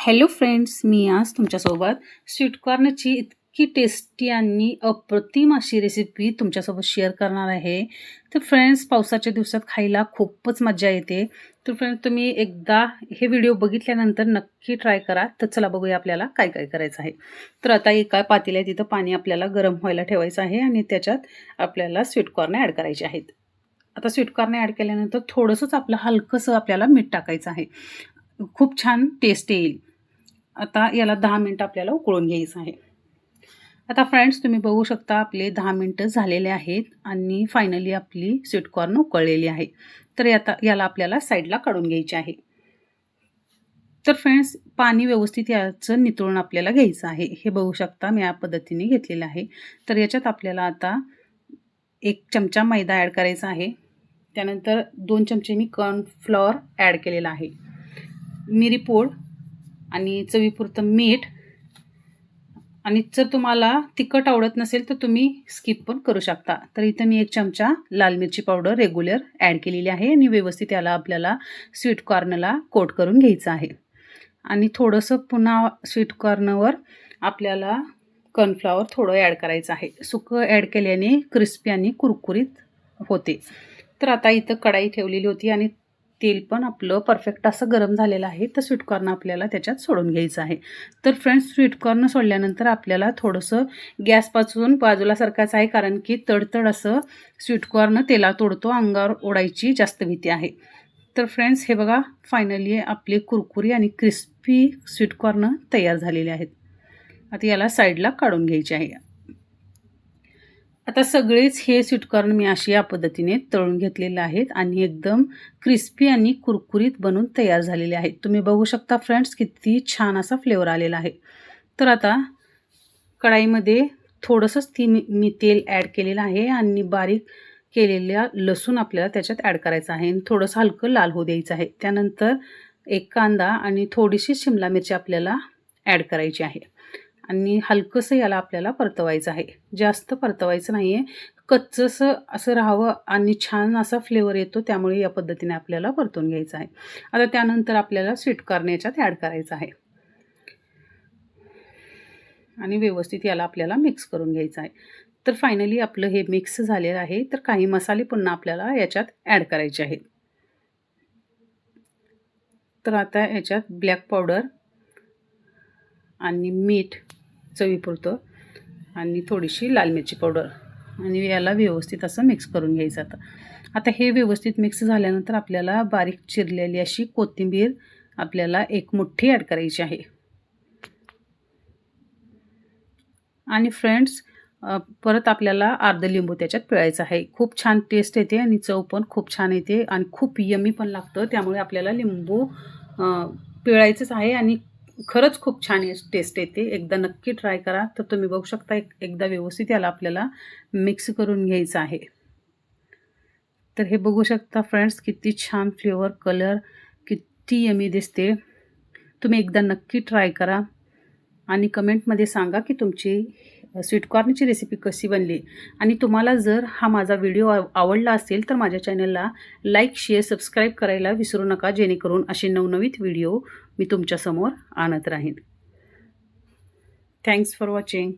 Hello friends, मी आज तुमच्यासोबत स्वीटकॉर्नची इतकी टेस्टी आणि अप्रतिम अशी रेसिपी तुमच्यासोबत शेअर करणार आहे. तर फ्रेंड्स, पावसाच्या दिवसात खायला खूपच मजा येते. तर फ्रेंड्स, तुम्ही एकदा हे व्हिडिओ बघितल्यानंतर नक्की ट्राय करा. तर चला बघूया आपल्याला काय काय करायचं आहे. तर आता एका पातेल्यात तिथं पाणी आपल्याला गरम व्हायला ठेवायचं आहे आणि त्याच्यात आपल्याला स्वीटकॉर्न ॲड करायचे आहेत. आता स्वीटकॉर्न ॲड केल्यानंतर थोडंसंच आपलं हलकंसं आपल्याला मीठ टाकायचं आहे. खूप छान टेस्ट येईल. आता याला 10 मिनिटं आपल्याला उकळून घ्यायचं आहे. आता फ्रेंड्स, तुम्ही बघू शकता आपले 10 मिनिटं झालेले आहेत आणि फायनली आपली स्वीटकॉर्न उकळलेली आहे. तर आता याला आपल्याला साईडला काढून घ्यायचे आहे. तर फ्रेंड्स, पाणी व्यवस्थित याचं नितळून आपल्याला घ्यायचं आहे. हे बघू शकता मी या पद्धतीने घेतलेलं आहे. तर याच्यात आपल्याला आता 1 चमचा मैदा ॲड करायचा आहे. त्यानंतर 2 चमचे मी कॉर्नफ्लॉवर ॲड केलेला आहे. मिरीपूड आणि चवीपुरतं मीठ, आणि जर तुम्हाला तिखट आवडत नसेल तर तुम्ही स्किप पण करू शकता. तर इथं मी 1 चमचा लाल मिरची पावडर रेग्युलर ॲड केलेली आहे आणि व्यवस्थित याला आपल्याला स्वीटकॉर्नला कोट करून घ्यायचं आहे. आणि थोडंसं पुन्हा स्वीटकॉर्नवर आपल्याला कॉर्नफ्लॉवर थोडं ॲड करायचं आहे. सुकं ॲड केल्याने क्रिस्पी आणि कुरकुरीत होते. तर आता इथं कढाई ठेवलेली होती आणि तेल पण आपलं परफेक्ट असं गरम झालेलं आहे. तर स्वीटकॉर्न आपल्याला त्याच्यात सोडून घ्यायचं आहे. तर फ्रेंड्स, स्वीटकॉर्न सोडल्यानंतर आपल्याला थोडंसं गॅसपासून बाजूला सरकायचं आहे, कारण की तडतड असं स्वीटकॉर्न तेलात ओढतो, अंगावर ओढायची जास्त भीती आहे. तर फ्रेंड्स, हे बघा, फायनली आपले कुरकुरी आणि क्रिस्पी स्वीटकॉर्न तयार झालेले आहेत. आता याला साईडला काढून घ्यायचे आहे. आता सगळेच हे स्वीटकॉर्न मी अशी या पद्धतीने तळून घेतलेले आहेत आणि एकदम क्रिस्पी आणि कुरकुरीत बनून तयार झालेले आहेत. तुम्ही बघू शकता फ्रेंड्स, किती छान असा फ्लेवर आलेला आहे. तर आता कढाईमध्ये थोडंसंच मी तेल ॲड केलेलं आहे आणि बारीक केलेल्या लसूण आपल्याला त्याच्यात ॲड करायचं आहे आणि थोडंसं हलकं लाल होऊ द्यायचं आहे. त्यानंतर 1 कांदा आणि थोडीशी शिमला मिरची आपल्याला ॲड करायची आहे आणि हलकंसं याला आपल्याला परतवायचं आहे. जास्त परतवायचं नाही आहे, कच्चंसं असं राहावं आणि छान असा फ्लेवर येतो, त्यामुळे या पद्धतीने आपल्याला परतून घ्यायचं आहे. आता त्यानंतर आपल्याला स्वीटकॉर्न याच्यात ॲड करायचं आहे आणि व्यवस्थित याला आपल्याला मिक्स करून घ्यायचं आहे. तर फायनली आपलं हे मिक्स झालेलं आहे. तर काही मसाले पुन्हा आपल्याला याच्यात ॲड करायचे आहेत. तर आता याच्यात ब्लॅक पावडर आणि मीठ चवीपुरतं आणि थोडीशी लाल मिरची पावडर आणि याला व्यवस्थित असं मिक्स करून घ्यायचं. आता हे व्यवस्थित मिक्स झाल्यानंतर आपल्याला बारीक चिरलेली अशी कोथिंबीर आपल्याला 1 मुठ्ठी ॲड करायची आहे. आणि फ्रेंड्स, परत आपल्याला अर्ध लिंबू त्याच्यात पिळायचं आहे. खूप छान टेस्ट येते आणि चव पण खूप छान येते आणि खूप यमी पण लागतं. त्यामुळे आपल्याला लिंबू पिळायचंच आहे आणि खरंच खूप छान टेस्ट येते. एकदा नक्की ट्राय करा. तर तुम्ही बघू शकता एकदा व्यवस्थित याला आपल्याला मिक्स करून घ्यायचं आहे. तर हे बघू शकता फ्रेंड्स, किती छान फ्लेवर, कलर किती यमी दिसते. तुम्ही एकदा नक्की ट्राय करा आणि कमेंटमध्ये सांगा की तुमची स्वीटकॉर्नची रेसिपी कशी बनली. आणि तुम्हाला जर हा माझा व्हिडिओ आवडला असेल तर माझ्या चॅनलला लाईक, शेअर, सबस्क्राईब करायला विसरू नका, जेणेकरून असे नवनवीन व्हिडिओ मी तुमच्यासमोर आणत राहीन. Thanks for watching.